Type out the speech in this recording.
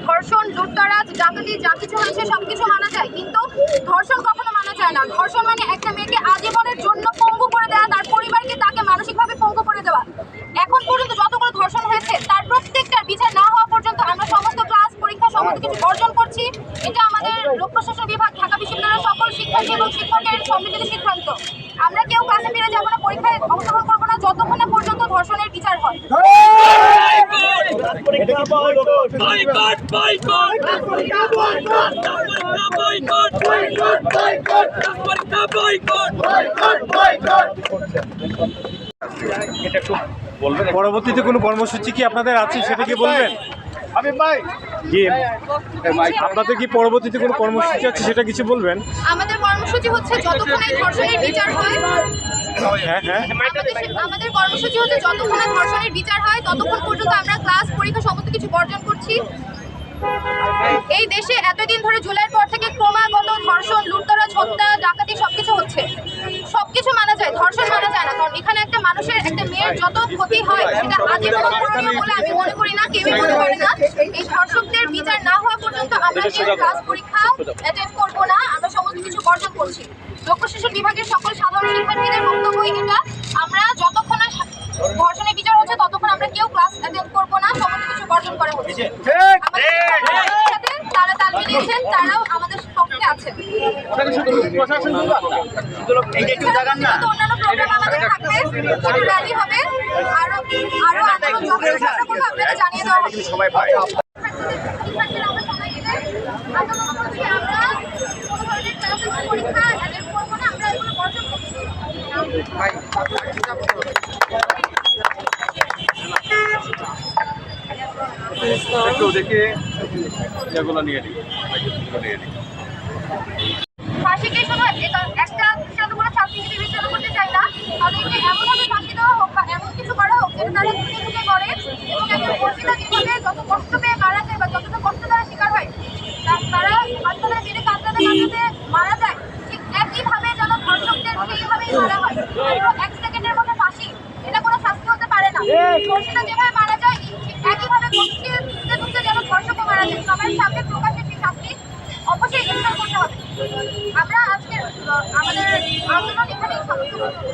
ধর্ষণ, লুটতরাজ, ডাকাতি যা কিছু হয়েছে সবকিছু মানা যায়, কিন্তু ধর্ষণ কখনো মানা যায় না। ধর্ষণ মানে একটা মেয়েকে আজীবনের জন্য পঙ্গু করে দেওয়া, তার পরিবারকে তাকে মানসিকভাবে পঙ্গু করে দেওয়া। এখন পর্যন্ত যতগুলো ধর্ষণ হয়েছে তার প্রত্যেকটার বিচার না হওয়া পর্যন্ত আমরা সমস্ত ক্লাস পরীক্ষা সমস্ত কিছু বর্জন করছি। এটা আমাদের লোক প্রশাসন বিভাগ, ঢাকা বিশ্ববিদ্যালয়ের সকল শিক্ষার্থী এবং শিক্ষকের সম্মিলিত সিদ্ধান্ত। আমরা কেউ ক্লাসে ফিরে যাবো না, পরীক্ষায় অংশগ্রহণ করবো না যতক্ষণ না পর্যন্ত ধর্ষণের বিচার হয়। পরবর্তীতে কোনো কর্মসূচি কি আপনাদের আছে সেটা কি বলবেন? আপনাদের কি পরবর্তীতে কোনো কর্মসূচি আছে সেটা কিছু বলবেন? আমাদের কর্মসূচি হচ্ছে যতক্ষণ এই ধর্ষণের বিচার হয়, আমাদের কর্মসূচি হচ্ছে যতক্ষণ ধর্ষণের বিচার হয় ততক্ষণ পর্যন্ত আমরা ক্লাস পরীক্ষা সমস্ত কিছু বর্জন করছি। এই দেশে এতদিন ধরে জুলাইয়ের পর থেকে ক্রমাগত ধর্ষণ, লুটতরাজ, হত্যা, ডাকাতি সবকিছু হচ্ছে। সবকিছু মানা যায়, ধর্ষণ মানা যায় না, কারণ এখানে একটা মানুষের, একটা মেয়ের যত ক্ষতি হয় সেটা আজীবন করণীয় বলে আমি মনে করি না, কেউই মনে করে না। এই ধর্ষকদের বিচার না হওয়া পর্যন্ত আমরা এই ক্লাস পরীক্ষা অ্যাটেন্ড করবো না, আমরা সমস্ত কিছু বর্জন করছি। লোক প্রশাসন বিভাগের সকল সাধারণ শিক্ষার্থীদের বক্তব্য এটা, আমরা যতক্ষণ ধর্ষণের বিচার হচ্ছে ততক্ষণ আমরা কেউ ক্লাস অ্যাটেন্ড করবো না, সমস্ত কিছু বর্জন করা হচ্ছে। তারা তাল মিলিয়েছেন, তারাও আমাদের পক্ষে আছেন। অন্যান্য প্রোগ্রাম আমাদের থাকবে, কিছু র্যালি হবে, আরো আন্দোলন যখন চেষ্টা করবো আপনাকে জানিয়ে দেওয়া হবে। পরীক্ষা অ্যাটেন্ড করবো না, আমরা এগুলো বর্জন করছি। একটু দেখে এগুলো নিয়ে নিই। ফাঁসিকে শুধু একটা কোনো ছাত্রীকে বিবেচনা করতে চাই না, তাদেরকে এমনভাবে ফাঁসি দেওয়া হোক বা এমন কিছু করা হোক যেটা তারা ঘুরে ঘুরে করে এবং একজন পরিচিতা জীবনে যত কষ্ট পেয়ে মারা যায় বা যতটা কষ্ট তারা শিকার হয়, তারা হাসপাতালে বেড়ে কাঁদতে কাঁদতে মারা যায়, ঠিক একইভাবে যেন ধর্ষকদের সেইভাবেই মারা হয়। এক সেকেন্ডের মধ্যে ফাঁসি, এটা কোনো শাস্তি হতে পারে না। ধর্ষিতা যেভাবে মারা যায় একইভাবে ঘুরতে যেন ধর্ষকও মারা যায়, সবার সামনে প্রকাশ্যে সেই শাস্তি অবশ্যই ইনশাল করতে হবে। আমরা আজকে আমাদের আন্দোলন এখানেই সমাপ্ত করছি।